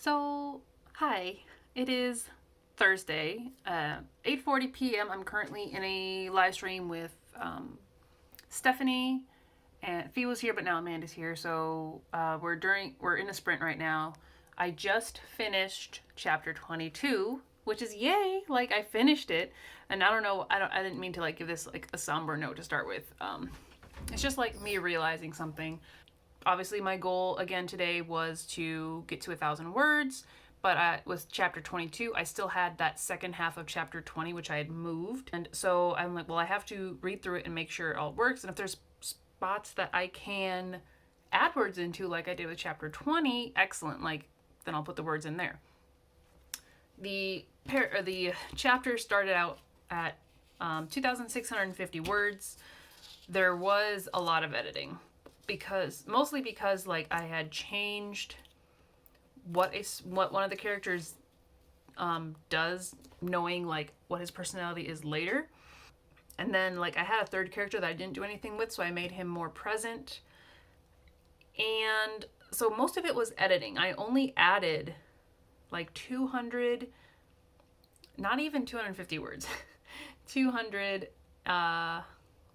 So, hi, it is Thursday, 8:40 p.m. I'm currently in a live stream with Stephanie, and Fee was here, but now Amanda's here. So we're in a sprint right now. I just finished chapter 22, which is yay! Like I finished it, and I don't know. I didn't mean to like give this like a somber note to start with. It's just like me realizing something. Obviously my goal again today was to get to 1,000 words, but with chapter 22 I still had that second half of chapter 20 which I had moved, and so I'm like, well, I have to read through it and make sure it all works, and if there's spots that I can add words into like I did with chapter 20, excellent, like then I'll put the words in there. The chapter started out at 2,650 words. There was a lot of editing, mostly because like I had changed what one of the characters does, knowing like what his personality is later, and then like I had a third character that I didn't do anything with, so I made him more present, and so most of it was editing. I only added like 200, not even 250 words, 200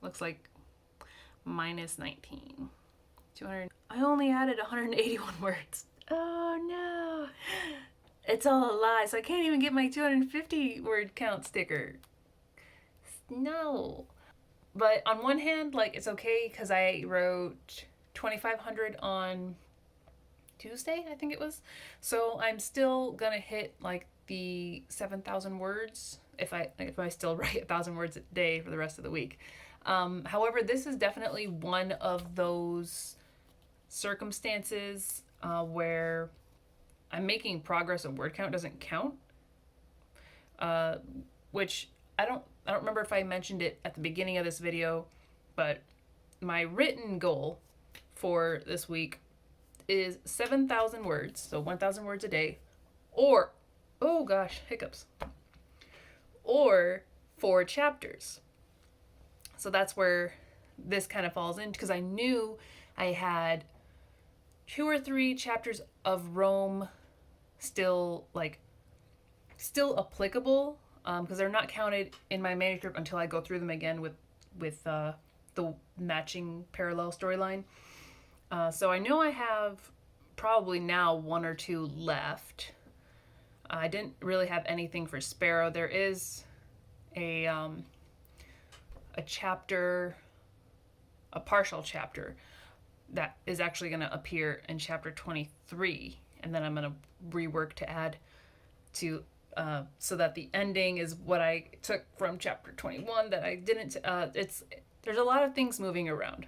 looks like minus 19. 200. I only added 181 words. Oh no. It's all a lie, so I can't even get my 250 word count sticker. No. But on one hand, like, it's okay because I wrote 2,500 on Tuesday, I think it was. So I'm still gonna hit like the 7,000 words if I still write 1,000 words a day for the rest of the week. However, this is definitely one of those circumstances where I'm making progress and word count doesn't count, which I don't remember if I mentioned it at the beginning of this video, but my written goal for this week is 7,000 words, so 1,000 words a day, or, oh gosh, hiccups, or 4 chapters. So that's where this kind of falls in, because I knew I had 2 or 3 chapters of Rome still applicable, because they're not counted in my manuscript until I go through them again with the matching parallel storyline. So I know I have probably now 1 or 2 left. I didn't really have anything for Sparrow. There is a chapter, a partial chapter that is actually going to appear in chapter 23, and then I'm going to rework to add to so that the ending is what I took from chapter 21 that I didn't. There's a lot of things moving around,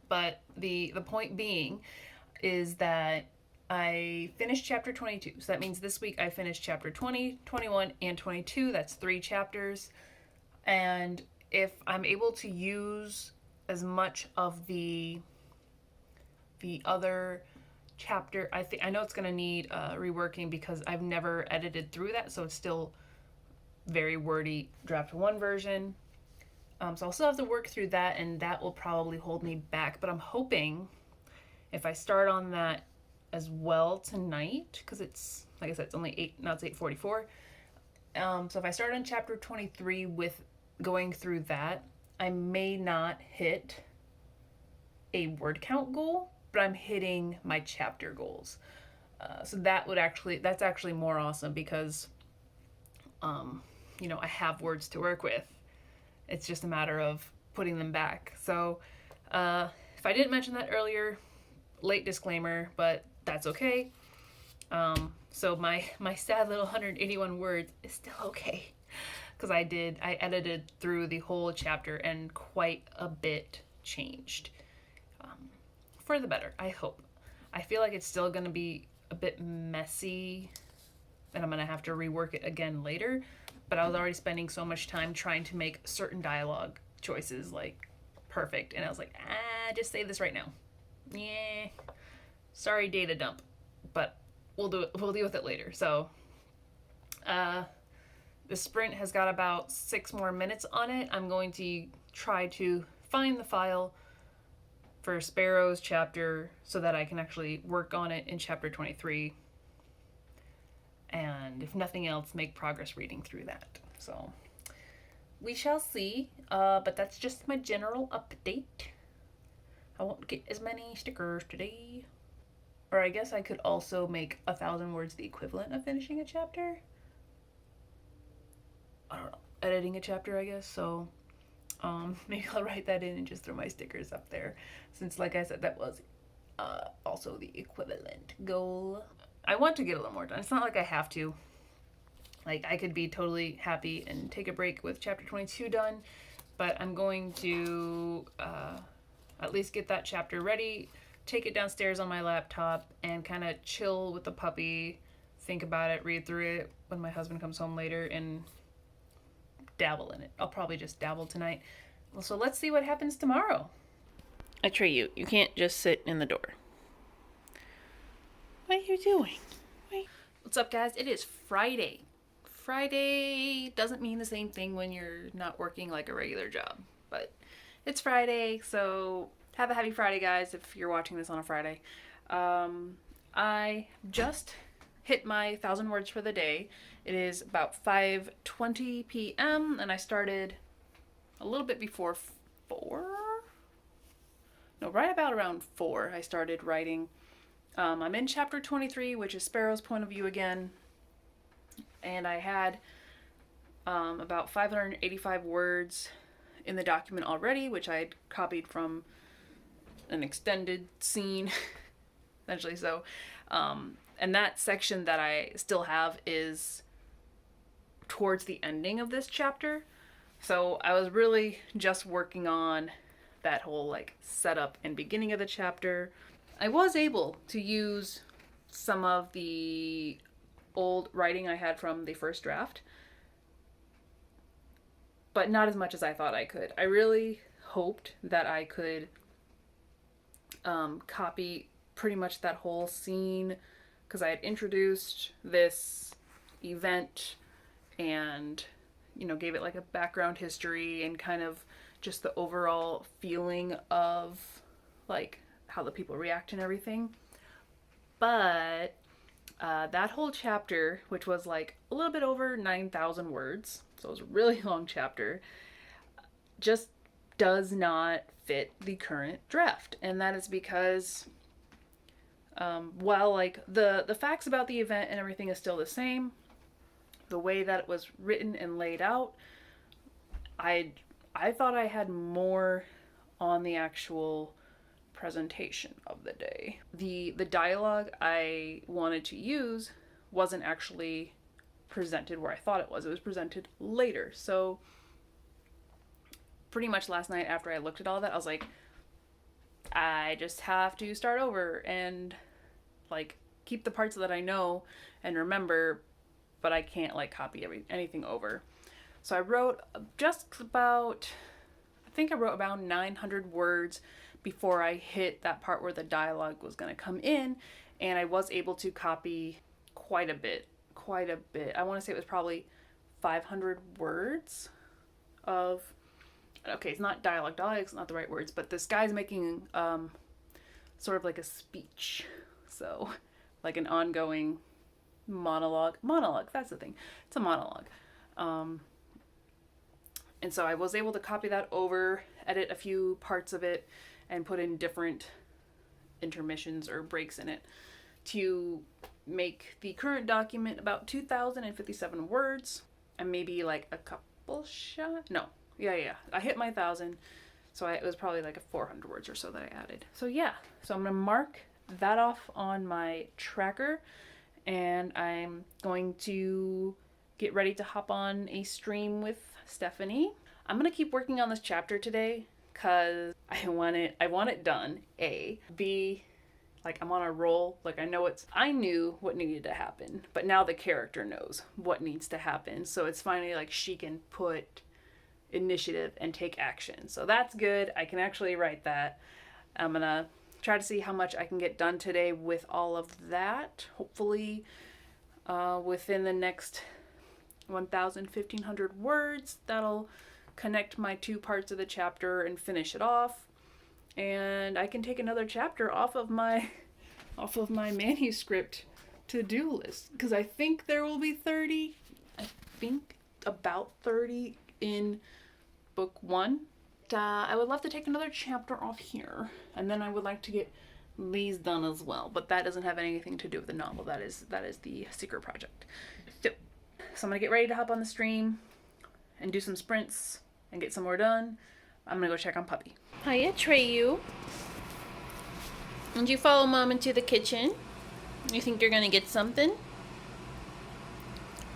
but the point being is that I finished chapter 22, so that means this week I finished chapter 20, 21, and 22. That's 3 chapters. And if I'm able to use as much of the other chapter, I know it's going to need reworking because I've never edited through that, so it's still very wordy, draft 1 version. So I'll still have to work through that, and that will probably hold me back. But I'm hoping if I start on that as well tonight, because it's, like I said, it's only 8, now it's 8:44. So if I start on chapter 23 with going through that, I may not hit a word count goal, but I'm hitting my chapter goals. So that's actually more awesome because, I have words to work with. It's just a matter of putting them back. So if I didn't mention that earlier, late disclaimer, but that's okay. So my sad little 181 words is still okay, because I edited through the whole chapter and quite a bit changed. For the better, I hope. I feel like it's still going to be a bit messy and I'm going to have to rework it again later, but I was already spending so much time trying to make certain dialogue choices like perfect, and I was like, just say this right now. Yeah, sorry, data dump, but we'll deal with it later. So the sprint has got about 6 more minutes on it. I'm going to try to find the file for Sparrow's chapter so that I can actually work on it in chapter 23 and if nothing else, make progress reading through that. So we shall see, but that's just my general update. I won't get as many stickers today. Or I guess I could also make 1,000 words the equivalent of finishing a chapter. I don't know, editing a chapter, I guess. So maybe I'll write that in and just throw my stickers up there, since like I said, that was also the equivalent goal. I want to get a little more done. It's not like I have to. Like, I could be totally happy and take a break with chapter 22 done, but I'm going to at least get that chapter ready, take it downstairs on my laptop, and kind of chill with the puppy, think about it, read through it when my husband comes home later, and dabble in it. I'll probably just dabble tonight. So let's see what happens tomorrow. Atreyu, you can't just sit in the door. What are you doing? Wait. What's up, guys? It is Friday. Friday doesn't mean the same thing when you're not working like a regular job, but it's Friday, so have a happy Friday, guys, if you're watching this on a Friday. I just hit my 1,000 words for the day. It is about 5:20 p.m. and I started a little bit before 4? No, right about around 4 I started writing. I'm in chapter 23, which is Sparrow's point of view again. And I had about 585 words in the document already, which I had copied from an extended scene, essentially. So, and that section that I still have is towards the ending of this chapter. So I was really just working on that whole like setup and beginning of the chapter. I was able to use some of the old writing I had from the first draft, but not as much as I thought I could. I really hoped that I could copy pretty much that whole scene, because I had introduced this event and, you know, gave it like a background history and kind of just the overall feeling of like how the people react and everything. But that whole chapter, which was like a little bit over 9,000 words, so it was a really long chapter, just does not fit the current draft. And that is because while like the facts about the event and everything is still the same, the way that it was written and laid out, I thought I had more on the actual presentation of the day. The dialogue I wanted to use wasn't actually presented where I thought it was. It was presented later. So pretty much last night after I looked at all that, I was like, I just have to start over and like keep the parts that I know and remember, but I can't like copy anything over. So I wrote just about, I think I wrote about 900 words before I hit that part where the dialogue was going to come in, and I was able to copy quite a bit. I want to say it was probably 500 words of, okay, it's not dialogue, it's not the right words, but this guy's making sort of like a speech, so like an ongoing monologue, that's the thing, it's a monologue. And so I was able to copy that over, edit a few parts of it, and put in different intermissions or breaks in it to make the current document about 2,057 words, and maybe like a couple shots. No, yeah, I hit my 1,000, so it was probably like a 400 words or so that I added. So yeah, so I'm gonna mark that off on my tracker, and I'm going to get ready to hop on a stream with Stephanie. I'm gonna keep working on this chapter today because I want it done. A. B, like I'm on a roll. Like I knew what needed to happen, but now the character knows what needs to happen. So it's finally like she can put initiative and take action. So that's good. I can actually write that. I'm gonna try to see how much I can get done today with all of that. Hopefully within the next 1,500 words, that'll connect my two parts of the chapter and finish it off, and I can take another chapter off of my manuscript to-do list, because I think there will be 30. I think about 30 in book 1. I would love to take another chapter off here, and then I would like to get these done as well, but that doesn't have anything to do with the novel. That is the secret project. So I'm gonna get ready to hop on the stream and do some sprints and get some more done. I'm gonna go check on Puppy. Hiya, Treyu. Did you follow Mom into the kitchen? You think you're gonna get something?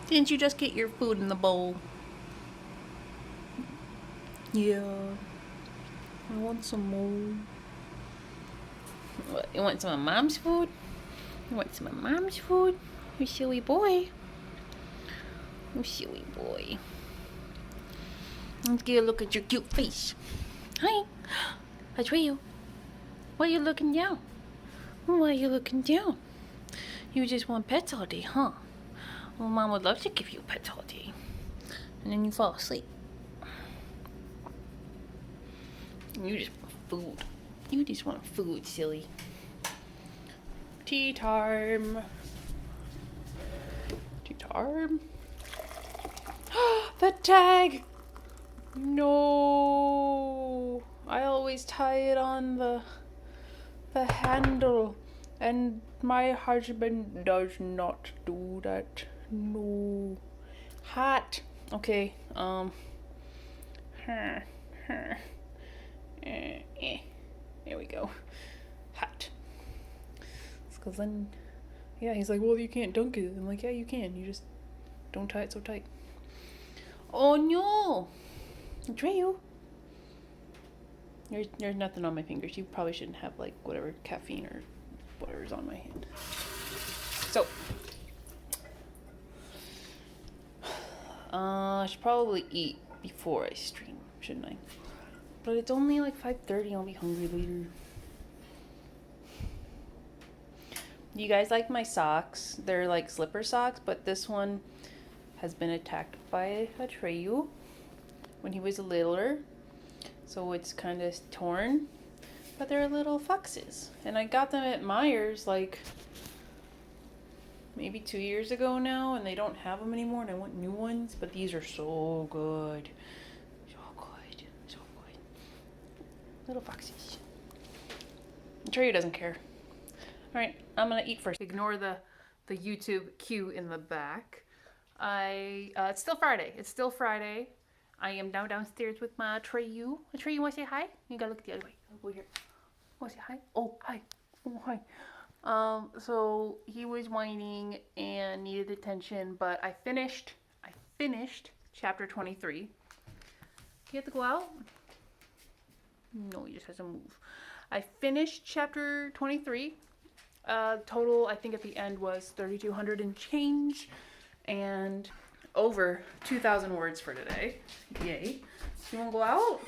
Didn't you just get your food in the bowl? Yeah. I want some more. What, you want some of Mom's food? You want some of Mom's food? You silly boy. You silly boy. Let's get a look at your cute face. Hi. Hi, Treyu. Why are you looking down? Why are you looking down? You just want pets all day, huh? Well, Mom would love to give you pets all day. And then you fall asleep. You just want food. You just want food, silly. Tea time. Tea time. The tag! No. I always tie it on the handle, and my husband does not do that. No. Hat. Okay. There we go. Hat. Because then, yeah, he's like, well, you can't dunk it. I'm like, yeah, you can. You just don't tie it so tight. Oh no! Treyu. There's nothing on my fingers. You probably shouldn't have like whatever caffeine or whatever's on my hand. So, I should probably eat before I stream, shouldn't I? But it's only like 5:30. I'll be hungry later. You guys like my socks? They're like slipper socks, but this one has been attacked by a Treyu when he was littler. So it's kind of torn, but they're little foxes. And I got them at Meijer's like maybe 2 years ago now, and they don't have them anymore, and I want new ones, but these are so good. So good. So good. Little foxes. Treyu doesn't care. Alright, I'm gonna eat first. Ignore the YouTube cue in the back. It's still Friday. It's still Friday. I am now downstairs with my Treyu. Treyu, you wanna say hi? You gotta look the other way. Over here. Wanna say hi? Oh, hi. Oh, hi. So he was whining and needed attention, but I finished chapter 23. He had to go out? No, he just has to move. I finished chapter 23. Total, I think at the end was 3,200 and change, and over 2,000 words for today. Yay. You wanna go out?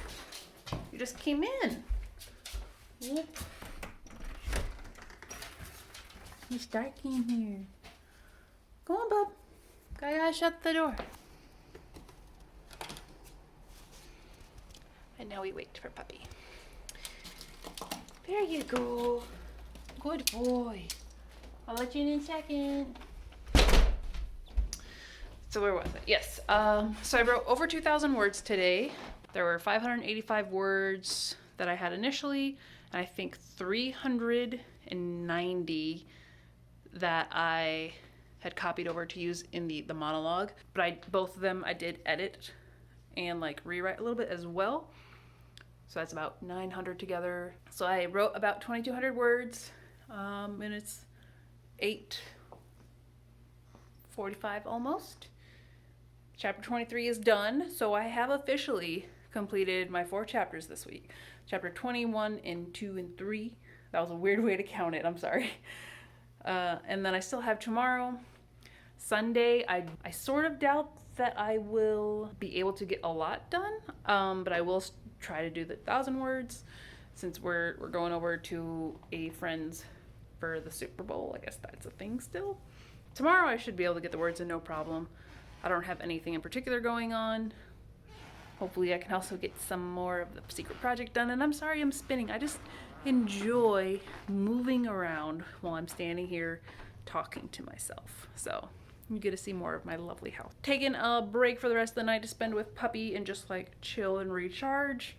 You just came in. Whoop. It's dark in here. Go on, bub. I gotta shut the door. And now we wait for Puppy. There you go. Good boy. I'll let you in a second. So where was it? Yes. So I wrote over 2,000 words today. There were 585 words that I had initially, and I think 390 that I had copied over to use in the monologue. But both of them I did edit and like rewrite a little bit as well. So that's about 900 together. So I wrote about 2,200 words. And it's 8:45 almost. Chapter 23 is done, so I have officially completed my 4 chapters this week. Chapter 21 and 2 and 3. That was a weird way to count it, I'm sorry. And then I still have tomorrow. Sunday, I sort of doubt that I will be able to get a lot done, but I will try to do the 1,000 words since we're going over to a friend's for the Super Bowl. I guess that's a thing still. Tomorrow I should be able to get the words in no problem. I don't have anything in particular going on. Hopefully I can also get some more of the secret project done. And I'm sorry I'm spinning. I just enjoy moving around while I'm standing here talking to myself. So you get to see more of my lovely house. Taking a break for the rest of the night to spend with puppy and just like chill and recharge.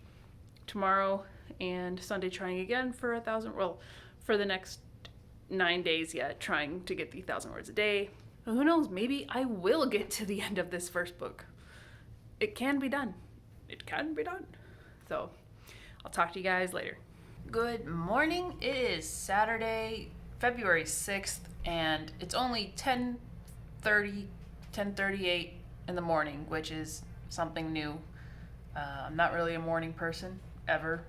Tomorrow and Sunday trying again for 1,000, well, for the next 9 days yet, trying to get the 1,000 words a day. Who knows, maybe I will get to the end of this first book. It can be done. It can be done. So I'll talk to you guys later. Good morning. It is Saturday, February 6th, and it's only 10:38 in the morning, which is something new. I'm not really a morning person, ever.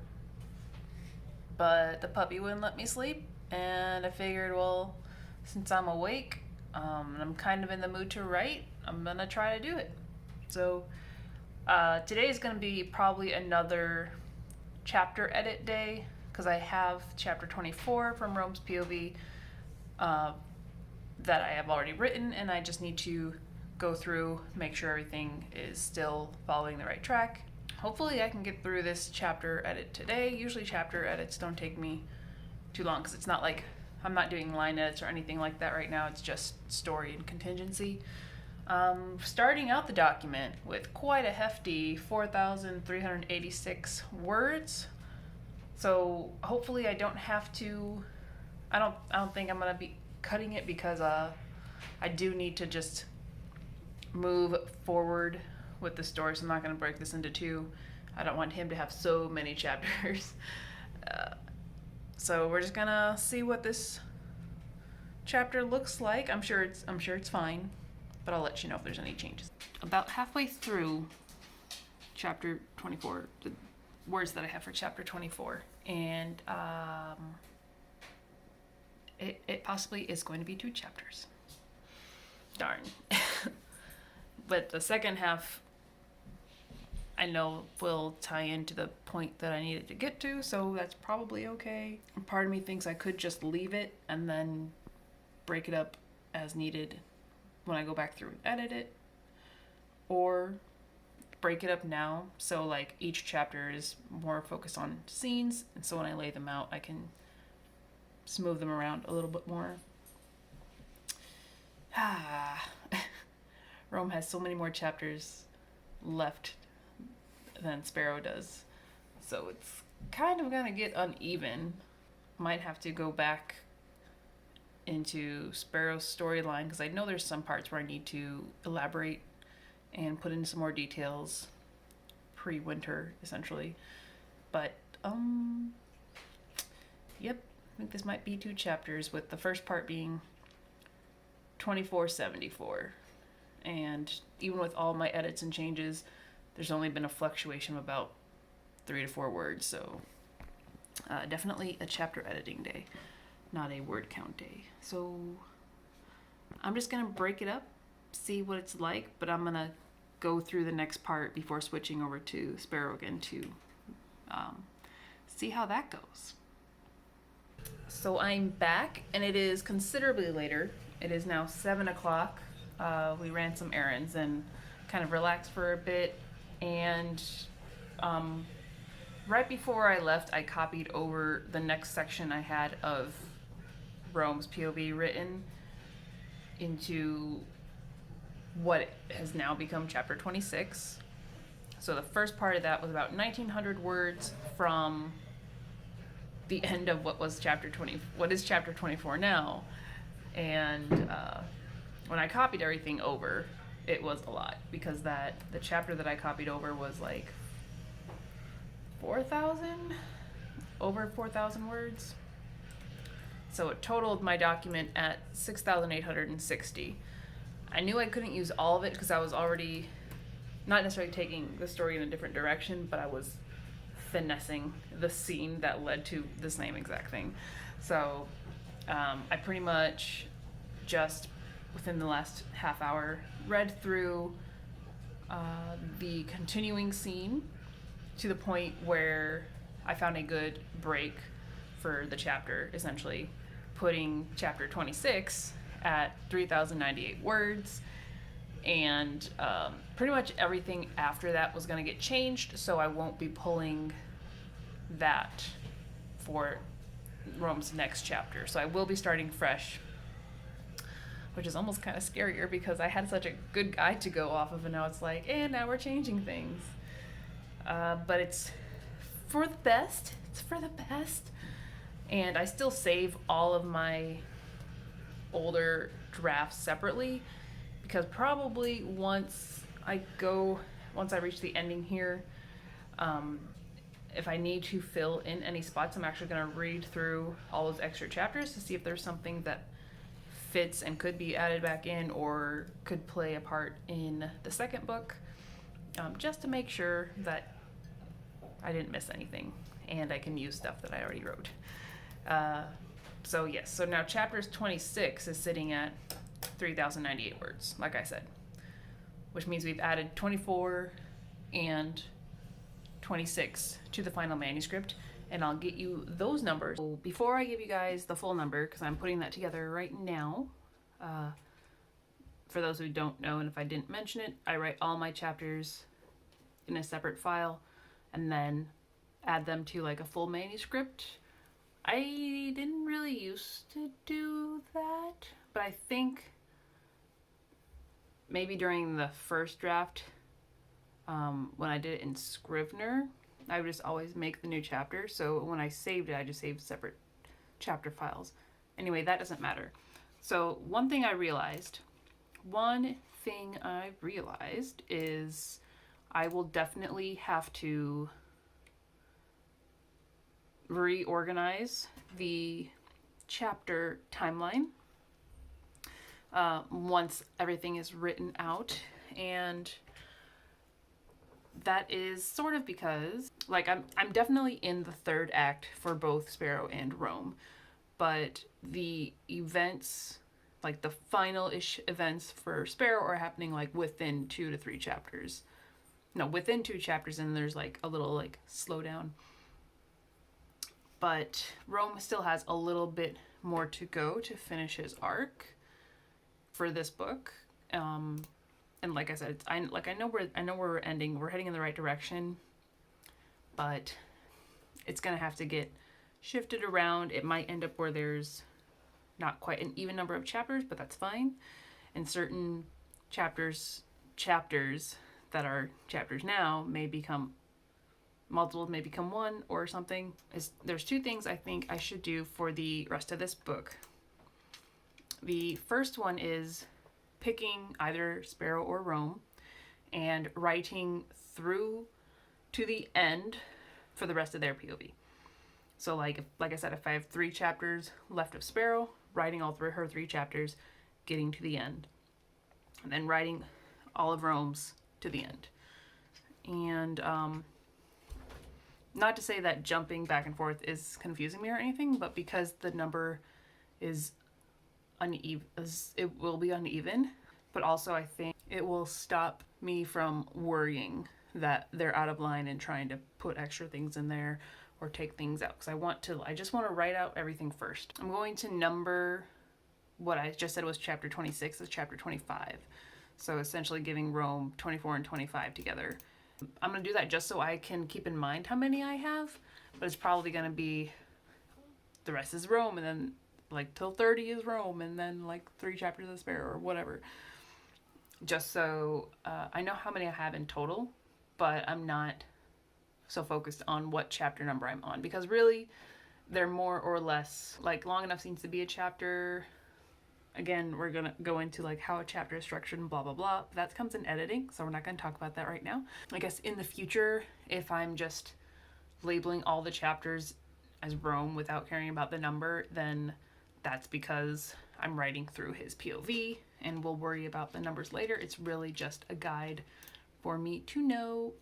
But the puppy wouldn't let me sleep, and I figured, well, since I'm awake, and I'm kind of in the mood to write, I'm gonna try to do it. So today is gonna be probably another chapter edit day, because I have chapter 24 from Rome's POV that I have already written, and I just need to go through, make sure everything is still following the right track. Hopefully I can get through this chapter edit today. Usually chapter edits don't take me too long, because it's not like I'm not doing line edits or anything like that right now. It's just story and contingency. Starting out the document with quite a hefty 4,386 words. So hopefully I don't have to, I don't think I'm gonna be cutting it, because I do need to just move forward with the story, so I'm not going to break this into two. I don't want him to have so many chapters. So we're just gonna see what this chapter looks like. I'm sure it's fine, but I'll let you know if there's any changes. About halfway through chapter 24, the words that I have for chapter 24, and it possibly is going to be 2 chapters. Darn. But the second half, I know, will tie into the point that I needed to get to, so that's probably okay. Part of me thinks I could just leave it and then break it up as needed when I go back through and edit it, or break it up now, so like each chapter is more focused on scenes, and so when I lay them out I can smooth them around a little bit more. Rome has so many more chapters left than Sparrow does, so it's kind of gonna get uneven. Might have to go back into Sparrow's storyline, because I know there's some parts where I need to elaborate and put in some more details pre-winter, essentially. But yep, I think this might be 2 chapters, with the first part being 2474. And even with all my edits and changes, there's only been a fluctuation of about 3 to 4 words, so definitely a chapter editing day, not a word count day. So I'm just gonna break it up, see what it's like, but I'm gonna go through the next part before switching over to Sparrow again to see how that goes. So I'm back, and it is considerably later. It is now 7 o'clock. We ran some errands and kind of relaxed for a bit, and right before I left, I copied over the next section I had of Rome's POV written into what has now become chapter 26. So the first part of that was about 1,900 words from the end of what was chapter 20, what is chapter 24 now. And when I copied everything over, it was a lot, because the chapter that I copied over was like 4,000, over 4,000 words. So it totaled my document at 6,860. I knew I couldn't use all of it, because I was already not necessarily taking the story in a different direction, but I was finessing the scene that led to the same exact thing. So I pretty much just within the last half hour read through the continuing scene to the point where I found a good break for the chapter, essentially putting chapter 26 at 3,098 words, and pretty much everything after that was going to get changed, so I won't be pulling that for Rome's next chapter. So I will be starting fresh which is almost kind of scarier because I had such a good guide to go off of, and now it's like, and now we're changing things. But it's for the best. It's for the best. And I still save all of my older drafts separately because probably once I reach the ending here, if I need to fill in any spots, I'm actually going to read through all those extra chapters to see if there's something that fits and could be added back in or could play a part in the second book, just to make sure that I didn't miss anything and I can use stuff that I already wrote. So yes, so now chapters 26 is sitting at 3,098 words, like I said, which means we've added 24 and 26 to the final manuscript, and I'll get you those numbers. So before I give you guys the full number, because I'm putting that together right now, for those who don't know, and if I didn't mention it, I write all my chapters in a separate file and then add them to like a full manuscript. I didn't really used to do that, but I think maybe during the first draft, when I did it in Scrivener, I would just always make the new chapter. So when I saved it, I just saved separate chapter files. Anyway, that doesn't matter. So one thing I realized is I will definitely have to reorganize the chapter timeline once everything is written out, and that is sort of because like I'm definitely in the third act for both Sparrow and Rome, but the events, like the final-ish events for Sparrow, are happening like within 2 to 3 chapters. No, within 2 chapters, and there's like a little like slowdown. But Rome still has a little bit more to go to finish his arc for this book. And like I said, I know where we're ending. We're heading in the right direction, but it's gonna have to get shifted around. It might end up where there's not quite an even number of chapters, but that's fine. And certain chapters that are chapters now may become multiple, may become one or something. There's 2 things I think I should do for the rest of this book. The first one is picking either Sparrow or Rome and writing through to the end for the rest of their POV. So like I said, if I have 3 chapters left of Sparrow, writing all through her 3 chapters, getting to the end, and then writing all of Rome's to the end. And not to say that jumping back and forth is confusing me or anything, but because the number is uneven, it will be uneven, but also I think it will stop me from worrying that they're out of line and trying to put extra things in there or take things out, because I just want to write out everything first. I'm going to number what I just said was chapter 26 as chapter 25. So essentially giving Rome 24 and 25 together. I'm going to do that just so I can keep in mind how many I have, but it's probably going to be the rest is Rome, and then like till 30 is Rome, and then like 3 chapters of Sparrow or whatever. Just so I know how many I have in total, but I'm not so focused on what chapter number I'm on, because really they're more or less like long enough scenes to be a chapter. Again, we're going to go into like how a chapter is structured and blah, blah, blah. That comes in editing, so we're not going to talk about that right now. I guess in the future, if I'm just labeling all the chapters as Rome without caring about the number, then that's because I'm writing through his POV, and we'll worry about the numbers later. It's really just a guide for me to know,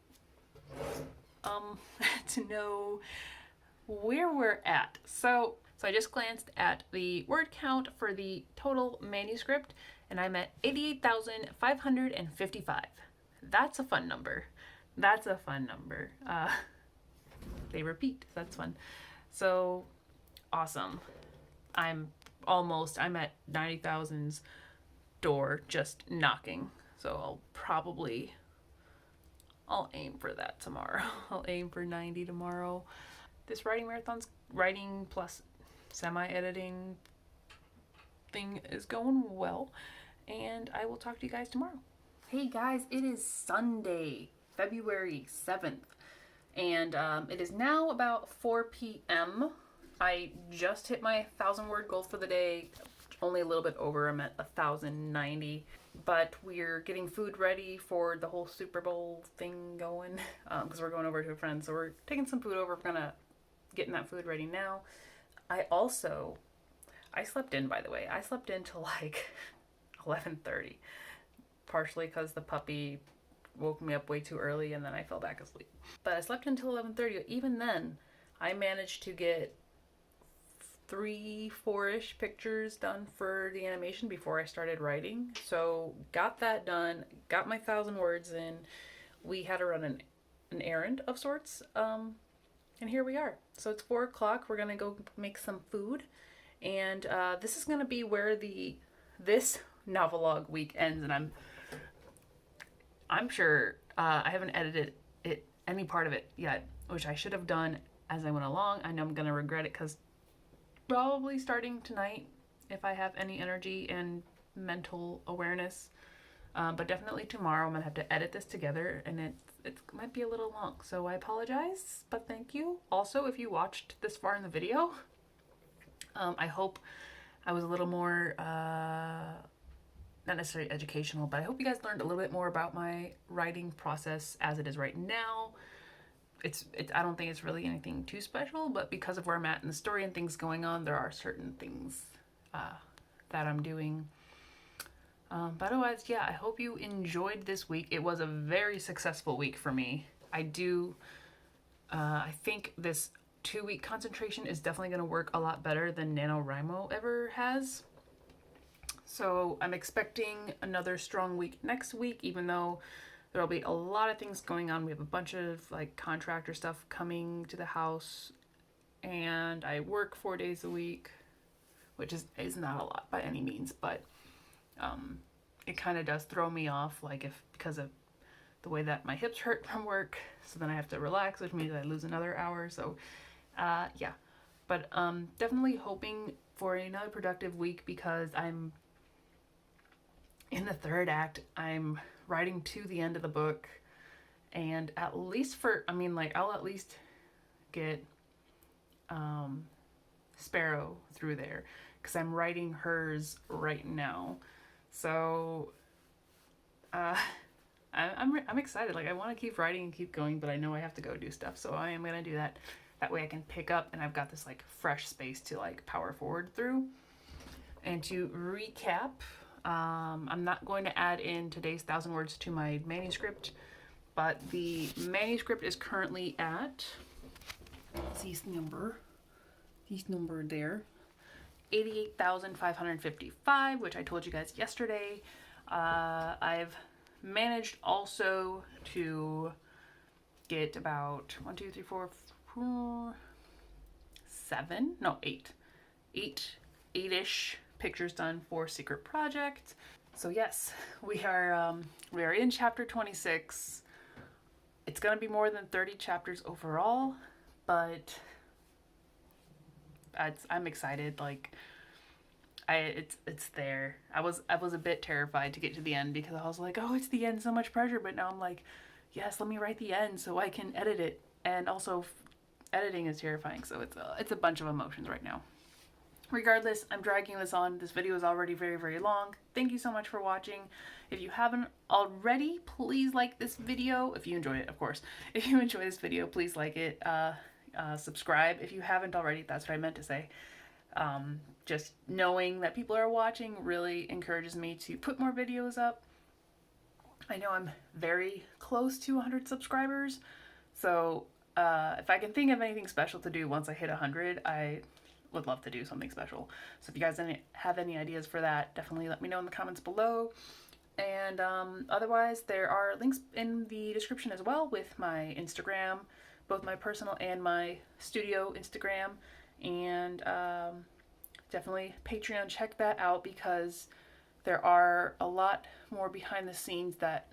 where we're at. So I just glanced at the word count for the total manuscript, and I'm at 88,555. That's a fun number. They repeat. That's fun. So awesome. I'm at 90,000's door, just knocking. So I'll aim for that tomorrow. I'll aim for 90 tomorrow. This writing marathon's writing plus semi-editing everything is going well, and I will talk to you guys tomorrow. Hey guys, it is Sunday, February 7th, and it is now about 4 p.m. I just hit my 1,000-word goal for the day, only a little bit over. I'm at 1,090, but we're getting food ready for the whole Super Bowl thing going, because we're going over to a friend, so we're taking some food over. We're gonna getting that food ready now. I slept in, by the way. I slept in till like 11:30, partially because the puppy woke me up way too early and then I fell back asleep. But I slept until 11:30. Even then, I managed to get 3-4-ish pictures done for the animation before I started writing. So got that done, got my 1,000 words in. We had to run an errand of sorts, and here we are. So it's 4 o'clock. We're gonna go make some food, and this is gonna be where this NoveLOG week ends. And I'm sure I haven't edited any part of it yet, which I should have done as I went along. I know I'm gonna regret it, because probably starting tonight, if I have any energy and mental awareness, but definitely tomorrow I'm gonna have to edit this together, and it might be a little long, so I apologize, but thank you. Also, if you watched this far in the video, I hope I was a little more not necessarily educational, but I hope you guys learned a little bit more about my writing process as it is right now. I don't think it's really anything too special, but because of where I'm at in the story and things going on, there are certain things that I'm doing. But otherwise, yeah, I hope you enjoyed this week. It was a very successful week for me. I think this 2-week concentration is definitely going to work a lot better than NaNoWriMo ever has. So I'm expecting another strong week next week, even though there'll be a lot of things going on. We have a bunch of like contractor stuff coming to the house, and I work 4 days a week, which is not a lot by any means, but it kind of does throw me off, like because of the way that my hips hurt from work. So then I have to relax, which means I lose another hour. So yeah, but definitely hoping for another productive week, because I'm in the 3rd act. I'm writing to the end of the book, and at least I'll at least get Sparrow through there, because I'm writing hers right now. So I'm excited. Like, I want to keep writing and keep going, but I know I have to go do stuff, so I am gonna do that. That way I can pick up, and I've got this like fresh space to like power forward through. And to recap, I'm not going to add in today's 1,000 words to my manuscript, but the manuscript is currently at, this number there, 88,555, which I told you guys yesterday. I've managed also to get about 8-ish pictures done for Secret Project. So yes, we are in chapter 26. It's gonna be more than 30 chapters overall, but I'm excited. Like, it's there. I was a bit terrified to get to the end, because I was like, oh, it's the end, so much pressure. But now I'm like, yes, let me write the end so I can edit it. And also, editing is terrifying, so it's a bunch of emotions right now. Regardless, I'm dragging this on. This video is already very, very long. Thank you so much for watching. If you haven't already, please like this video. If you enjoy it, of course. If you enjoy this video, please like it. Subscribe if you haven't already. That's what I meant to say. Just knowing that people are watching really encourages me to put more videos up. I know I'm very close to 100 subscribers, so if I can think of anything special to do once I hit 100, I would love to do something special. So if you guys have any ideas for that, definitely let me know in the comments below. And otherwise, there are links in the description as well with my Instagram, both my personal and my studio Instagram. And definitely Patreon, check that out, because there are a lot more behind the scenes that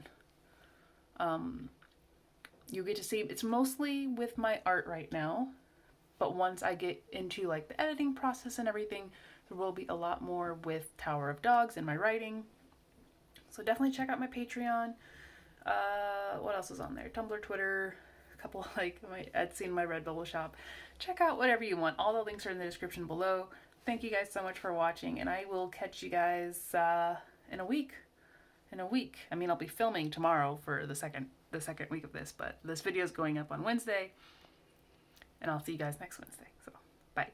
you get to see. It's mostly with my art right now, but once I get into like the editing process and everything, There will be a lot more with Tower of Dogs and my writing. So definitely check out my Patreon. What else is on there? Tumblr, Twitter, a couple like my Etsy and my Redbubble shop. Check out whatever you want. All the links are in the description below. Thank you guys so much for watching, and I will catch you guys in a week. I mean, I'll be filming tomorrow for the second week of this, but this video is going up on Wednesday, and I'll see you guys next Wednesday. So, bye.